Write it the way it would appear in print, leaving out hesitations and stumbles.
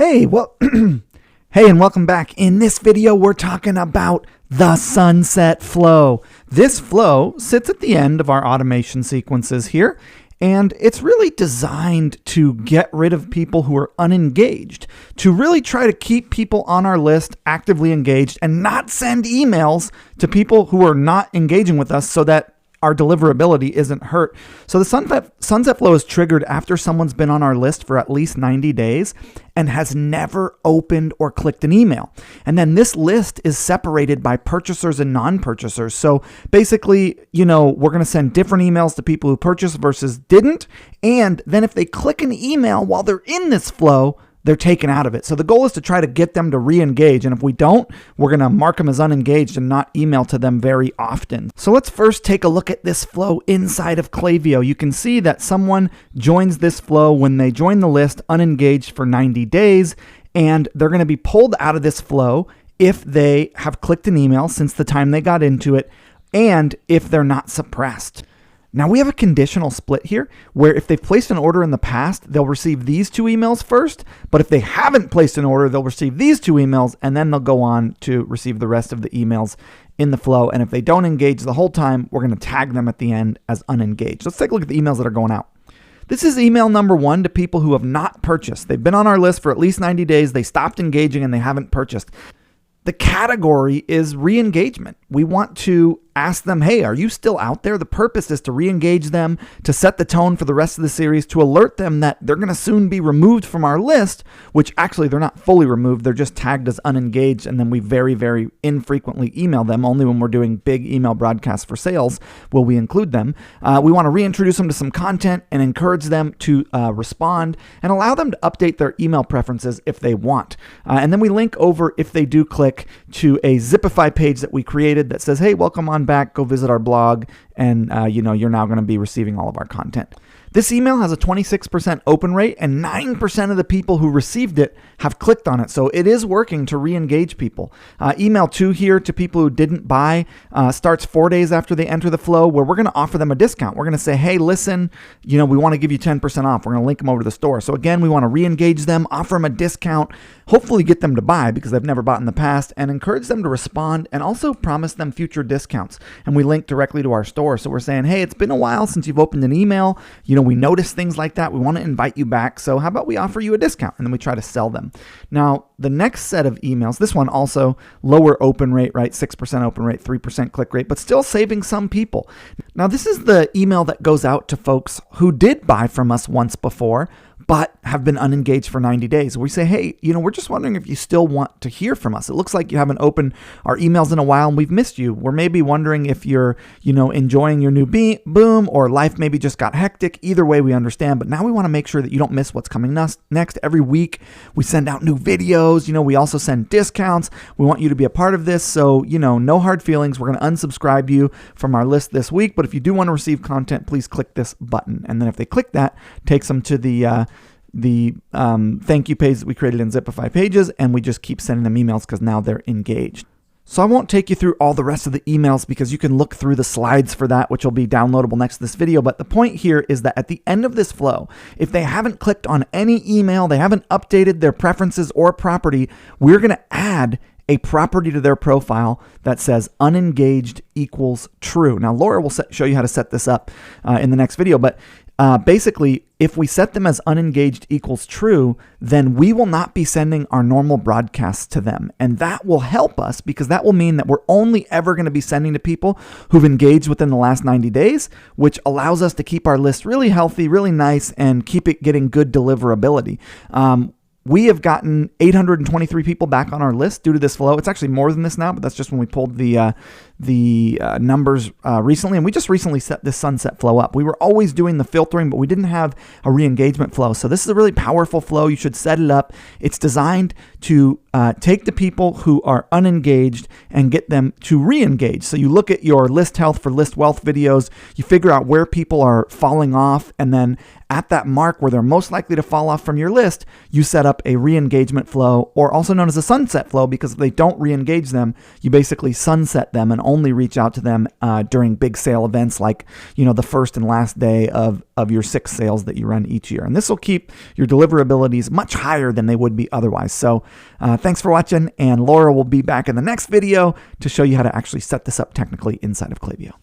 Hey, well, hey, and welcome back. In this video, we're talking about the sunset flow. This flow sits at the end of our automation sequences here, and it's really designed to get rid of people who are unengaged, to really try to keep people on our list actively engaged and not send emails to people who are not engaging with us so that our deliverability isn't hurt. So the sunset flow is triggered after someone's been on our list for at least 90 days and has never opened or clicked an email. And then this list is separated by purchasers and non-purchasers. So basically, we're going to send different emails to people who purchased versus didn't. And then if they click an email while they're in this flow, they're taken out of it. So the goal is to try to get them to re-engage. And if we don't, we're going to mark them as unengaged and not email to them very often. So let's first take a look at this flow inside of Klaviyo. You can see that someone joins this flow when they join the list unengaged for 90 days, and they're going to be pulled out of this flow if they have clicked an email since the time they got into it, and if they're not suppressed. Now we have a conditional split here where if they've placed an order in the past, they'll receive these two emails first, but if they haven't placed an order, they'll receive these two emails and then they'll go on to receive the rest of the emails in the flow. And if they don't engage the whole time, we're going to tag them at the end as unengaged. Let's take a look at the emails that are going out. This is email number 1 to people who have not purchased. They've been on our list for at least 90 days. They stopped engaging and they haven't purchased. The category is re-engagement. We want to ask them, hey, are you still out there? The purpose is to re-engage them, to set the tone for the rest of the series, to alert them that they're going to soon be removed from our list, which actually they're not fully removed. They're just tagged as unengaged, and then we very, very infrequently email them. Only when we're doing big email broadcasts for sales will we include them. We want to reintroduce them to some content and encourage them to respond and allow them to update their email preferences if they want. And then we link over, if they do click, to a Zipify page that we created that says, hey, welcome on back, go visit our blog, and you're now going to be receiving all of our content. This email has a 26% open rate, and 9% of the people who received it have clicked on it. So it is working to re-engage people. Email 2 here to people who didn't buy starts 4 days after they enter the flow, where we're going to offer them a discount. We're going to say, hey, listen, we want to give you 10% off. We're going to link them over to the store. So again, we want to re-engage them, offer them a discount, hopefully get them to buy because they've never bought in the past, and encourage them to respond, and also promise them future discounts. And we link directly to our store. So we're saying, hey, it's been a while since you've opened an email. We notice things like that. We want to invite you back. So how about we offer you a discount? And then we try to sell them. Now, the next set of emails, this one also lower open rate, right? 6% open rate, 3% click rate, but still saving some people. Now, this is the email that goes out to folks who did buy from us once before, but have been unengaged for 90 days. We say, hey, we're just wondering if you still want to hear from us. It looks like you haven't opened our emails in a while and we've missed you. We're maybe wondering if you're, enjoying your new boom, or life maybe just got hectic. Either way, we understand, but now we want to make sure that you don't miss what's coming next. Every week, we send out new videos. We also send discounts. We want you to be a part of this. So, no hard feelings. We're going to unsubscribe you from our list this week. But if you do want to receive content, please click this button. And then if they click that, takes them to the thank you page that we created in Zipify Pages, and we just keep sending them emails because now they're engaged. So I won't take you through all the rest of the emails because you can look through the slides for that, which will be downloadable next to this video. But the point here is that at the end of this flow, if they haven't clicked on any email, they haven't updated their preferences or property, we're going to add a property to their profile that says unengaged equals true. Now, Laura will show you how to set this up in the next video, but basically, if we set them as unengaged equals true, then we will not be sending our normal broadcasts to them. And that will help us because that will mean that we're only ever going to be sending to people who've engaged within the last 90 days, which allows us to keep our list really healthy, really nice, and keep it getting good deliverability. We have gotten 823 people back on our list due to this flow. It's actually more than this now, but that's just when we pulled the numbers recently. And we just recently set this sunset flow up. We were always doing the filtering, but we didn't have a re-engagement flow. So this is a really powerful flow. You should set it up. It's designed to take the people who are unengaged and get them to re-engage. So you look at your list health for list wealth videos, you figure out where people are falling off, and then at that mark where they're most likely to fall off from your list, you set up a re-engagement flow, or also known as a sunset flow, because if they don't re-engage them, you basically sunset them and only reach out to them during big sale events like, the first and last day of your 6 sales that you run each year. And this will keep your deliverabilities much higher than they would be otherwise. So thanks for watching, and Laura will be back in the next video to show you how to actually set this up technically inside of Klaviyo.